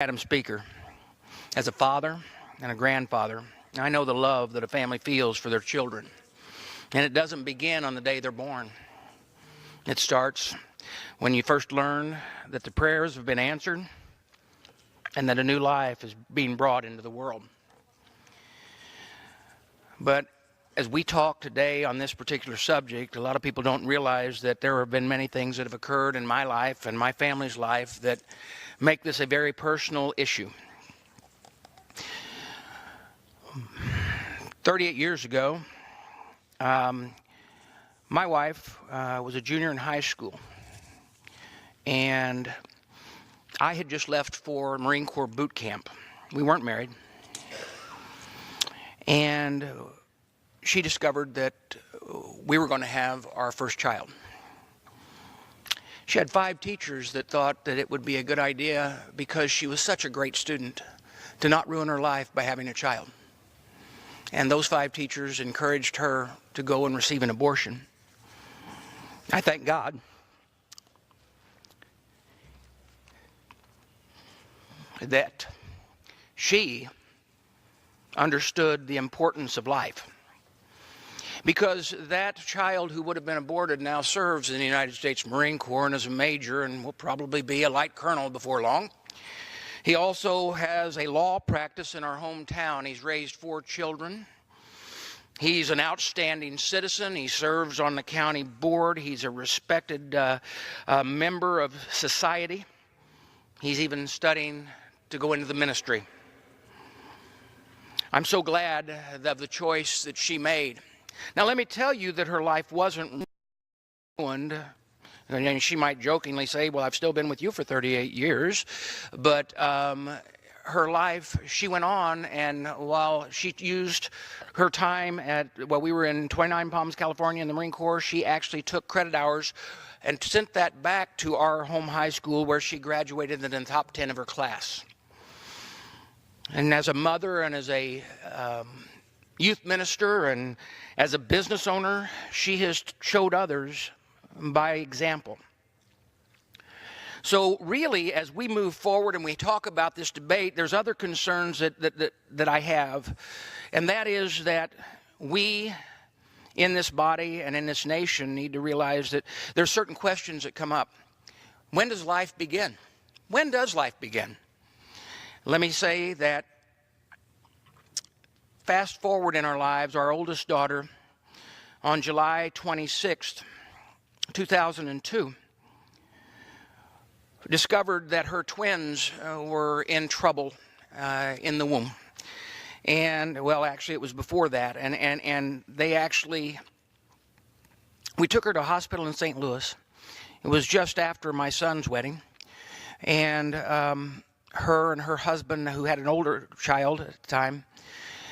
Madam Speaker, as a father and a grandfather, I know the love that a family feels for their children. And it doesn't begin on the day they're born. It starts when you first learn that the prayers have been answered and that a new life is being brought into the world. But as we talk today on this particular subject, a lot of people don't realize that there have been many things that have occurred in my life and my family's life that make this a very personal issue. 38 years ago, my wife was a junior in high school, and I had just left for Marine Corps boot camp. We weren't married, and she discovered that we were going to have our first child. She had 5 teachers that thought that it would be a good idea, because she was such a great student, to not ruin her life by having a child. And those 5 teachers encouraged her to go and receive an abortion. I thank God that she understood the importance of life, because that child who would have been aborted now serves in the United States Marine Corps and is a major and will probably be a light colonel before long. He also has a law practice in our hometown. He's raised 4 children. He's an outstanding citizen. He serves on the county board. He's a respected member of society. He's even studying to go into the ministry. I'm so glad of the choice that she made. Now, let me tell you that her life wasn't ruined. And she might jokingly say, well, I've still been with you for 38 years. But her life, she went on, and while she used her time we were in 29 Palms, California in the Marine Corps, she actually took credit hours and sent that back to our home high school, where she graduated in the top 10 of her class. And as a mother and as a youth minister and as a business owner, she has showed others by example. So really, as we move forward and we talk about this debate, there's other concerns that I have, and that is that we in this body and in this nation need to realize that there's certain questions that come up. When does life begin? When does life begin? Let me say that fast forward in our lives, our oldest daughter, on July 26th, 2002, discovered that her twins were in trouble in the womb. And, well, actually, it was before that. And they actually, we took her to a hospital in St. Louis. It was just after my son's wedding. And her and her husband, who had an older child at the time,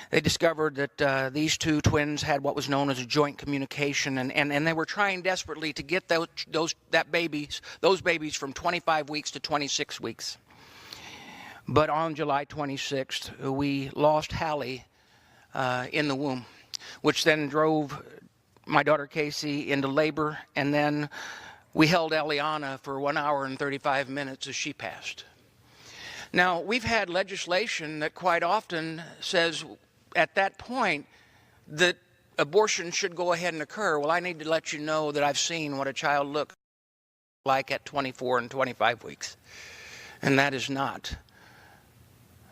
they discovered that these 2 twins had what was known as a joint communication, and they were trying desperately to get those babies from 25 weeks to 26 weeks. But on July 26th, we lost Hallie in the womb, which then drove my daughter Casey into labor, and then we held Eliana for 1 hour and 35 minutes as she passed. Now, we've had legislation that quite often says at that point that abortion should go ahead and occur. Well, I need to let you know that I've seen what a child looks like at 24 and 25 weeks. And that is not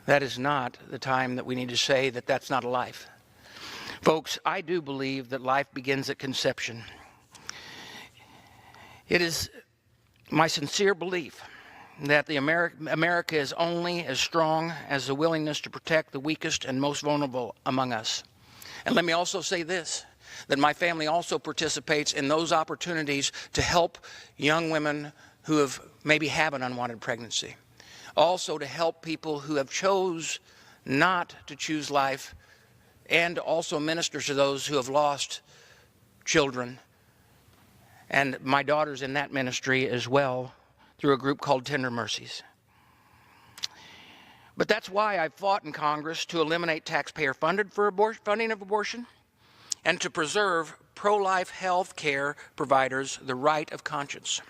the time that we need to say that that's not a life. Folks, I do believe that life begins at conception. It is my sincere belief that America is only as strong as the willingness to protect the weakest and most vulnerable among us. And let me also say this, that my family also participates in those opportunities to help young women who maybe have an unwanted pregnancy. Also to help people who have chose not to choose life, and also minister to those who have lost children. And my daughter's in that ministry as well, through a group called Tender Mercies. But that's why I fought in Congress to eliminate taxpayer funding of abortion, and to preserve pro-life health care providers the right of conscience.